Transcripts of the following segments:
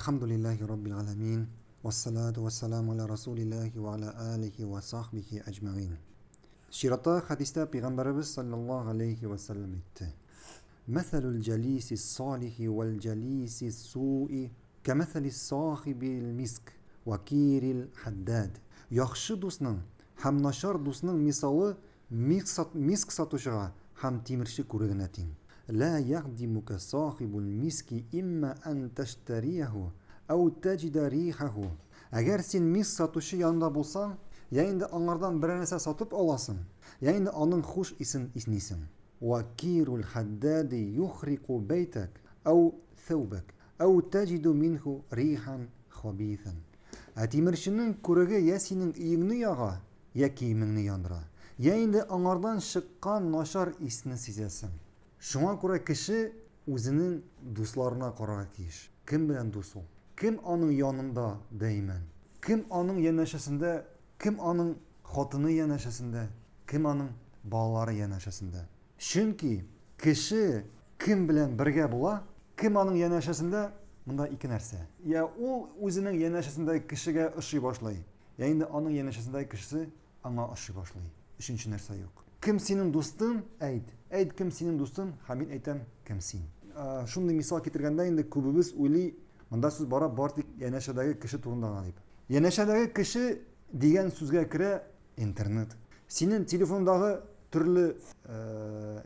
Elhamdülillahi Rabbil alemin. Vessalatu vesselamu ala Resulillahi ve ala alihi ve sahbihi ecma'in. Şirata hadiste Peygamberimiz sallallahu aleyhi ve sellem etti. Meselul celisi salihi vel celisi su'i kemeselis sahibil misk ve kiril haddad. Yaxşı dostның һәм нашар dostның misалы misk satuşığa һәм тимерче күрегенә тиң. لا يخدمك صاحب المسك إما أن تشتريه أو تجد ريحه. Әгәр син миск сатучы янында булсаң, я инде аңардан бер нәрсә сатып аласың, я инде аның хуш исен иснисең. وكير الحداد يخرق بيتك أو ثوبك أو تجد منه ريحا خبيثا. Тимерченең күреге я синең өеңне яга, я киемеңне яндыра. Я инде аңардан чыккан нашар исне сизәсең. Шуңа күрә кеше үзенең дусларына карарга тиеш. Кем белән дус ул? Кем аның янында даиман? Кем аның янәшәсендә? Кем аның хатыны янәшәсендә? Кем аның балалары янәшәсендә? Чөнки кеше кем белән бергә була? Кем аның янәшәсендә? Монда ике нәрсә. Я ул үзенең янәшәсендә кешегә ошый башлый. Я инде аның янәшәсендә кешесе аңа ошый башлый. Өченче нәрсә юк. Кем синең дустың? Әйт кем синең дустың? Һәм мин әйтәм, кем син? Шундый мисал китергәндә инде күбебез уйлый, монда сүз бара тик янәшәдәге кеше турында гына дип. Янәшәдәге кеше дигән сүзгә керә интернет. Синең телефондагы төрле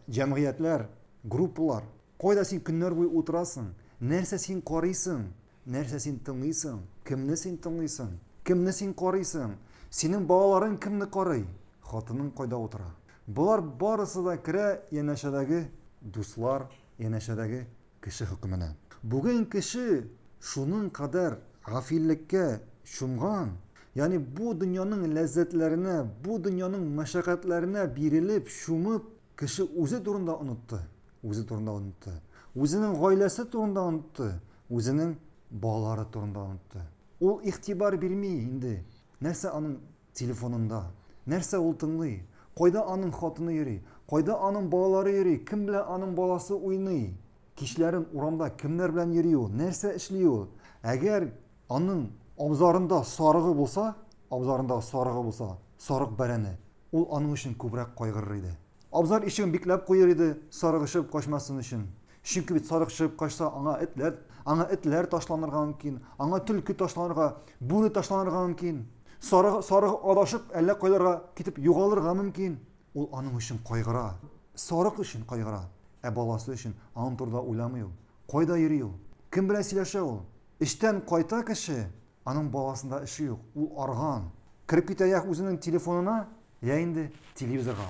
җәмгыятьләр, группалар. Кайда син көннәр буе утырасың? Нәрсә син карыйсың? Нәрсә син тыңлыйсың? Кемне син тыңлыйсың? Кемне син карыйсың? Синең балаларың кемне карый? Хатының кайда утыра? Булар барысы да керә янәшәдәге дуслар, янәшәдәге кеше хөкеменә. Бүген кеше шуның кадәр гафиллеккә чумган, ягъни бу дөньяның ләззәтләренә, бу дөньяның мәшәкатьләренә бирелеп, чумып, кеше үзе турында онытты. Үзенең гаиләсе турында онытты, үзенең балалары турында онытты. Ул игътибар бирми инде. Нәрсә аның телефонында? Нәрсә ул тыңлый? Кайда аның хатыны йөри? Кайда аның балалары йөри? Кем белән аның баласы уйный? Кичләрен урамда кемнәр белән йөри ул? Нәрсә эшли ул? Әгәр аның абзарында сарыгы булса, сарык бәрәне, ул аның өчен күбрәк кайгырыр иде. Абзар ишеген бикләп куйыр иде, сарык чыгып качмасын өчен. Чөнки бит сарык чыгып качса, аңа этләр ташланырга мөмкин, аңа түлке ташланырга, бүре ташланырга мөмкин. Сарык адашып, әллә кайларга китеп югалырга мөмкин. Ул аның өчен кайгыра. Сарык өчен кайгыра. Баласы өчен аның турында уйламый ул. Кайда йөри ул? Кем белән сөйләшә ул? Эштән кайта кеше, аның баласында эше юк. Ул арган. Кирип китә я үзенең телефонына, я инде телевизорга.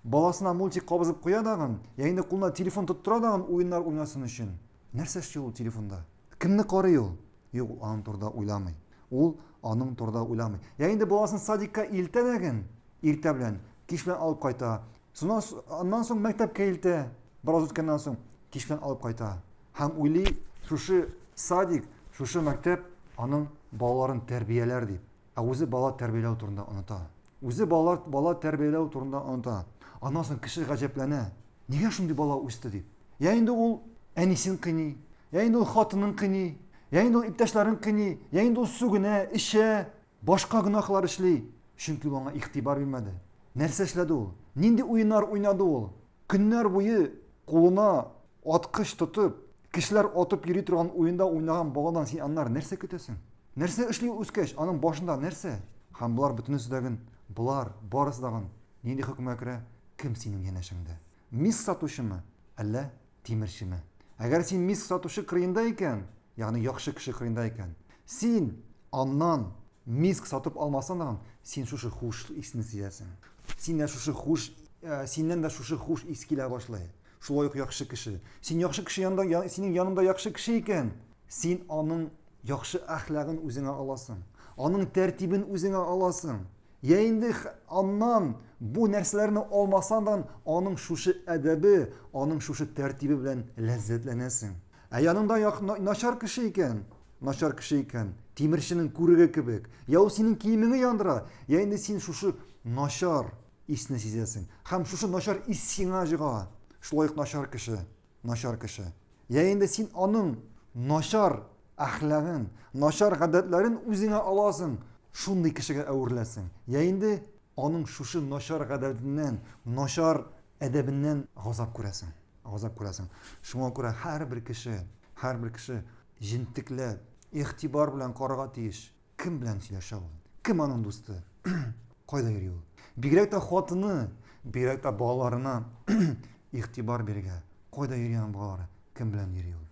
Баласына мультик кабызып куя дагын, я инде кулына телефон тоттыра дагын уеннар уйнасын өчен. Нәрсә эшли ул телефонда? Кемне карый ул? Юк, аның турында уйламый. Ул аның турында уйламый. Я инде баласын садикка илтә дәген, иртә белән, кич белән алып кайта. Аннан соң мәктәпкә илтә. Бераз үткәннән соң кич белән алып кайта. Һәм уйлый, шушы садик, шушы мәктәп аның балаларын тәрбияләр дип. Үзе бала тәрбияләү турында оныта. Үзе бала тәрбияләү турында оныта. Аннан соң кеше гаҗәпләнә. Нигә шундый бала үсте дип? Я инде ул әнисен кыйный, я инде ул хатынын кыйный, я инде ул иптәшләрен кыйный, я инде ул сүгенә, эчә, башка гынахлар эшли. Чөнки аңа игътибар бирмәде. Нәрсә эшләде ул? Нинди уеннар уйнады ул? Көннәр буе кулына аткыч тотып, кешеләр атып йөри торган уенда уйнаган баладан син аннар нәрсә көтәсең? Нәрсә эшли үскәч, аның башында нәрсә? Һәм булар бөтенесе дәген, булар барысы дагын нинди хөкемгә керә? Кем синең янәшәңдә? Миск сатучымы, әллә тимерчеме? Әгәр син миск сатучы кырыенда икән, ягъни яхшы кеше кырыенда икән, син аннан миск сатып алмасаң да, син шушы хуш исне сизәсең. Синнән дә шушы хуш ис килә башлый. Шулай ук яхшы кеше. Син яхшы кеше янында, синең янында яхшы кеше икән, син аның яхшы әхлагын үзеңә аласың. Аның тәртибен үзеңә аласың. Я инде аннан бу нәрсәләрне алмасаң да, аның шушы әдәбе, аның шушы тәртибе белән ләззәтләнәсең. Янында начар кеше икән, тимерченең күреге кебек. Я ул синең киемеңне яндыра. Я инде син шушы начар исне сизәсең. Һәм шушы начар ис сиңа җыга. Шулай ук начар кеше. Я инде син аның начар axlag'in, noshar гадәтләрен үзеңә аласың, шундый кешегә әверләсең. Я инде аның шушы noshar гадәтеннән, noshar әдәбеннән газап күрәсең. Газап күрәсең. Шуңа күрә һәрбер кеше җентекләп, игътибар белән карарга тиеш. Кем белән сөйләшә ул? Кем аның дусты? Кайда йөри ул? Бигрәк тә хатыны, бигрәк тә балаларына игътибар бирергә. Кайда йөри аның балалары? Кем белән йөри ул?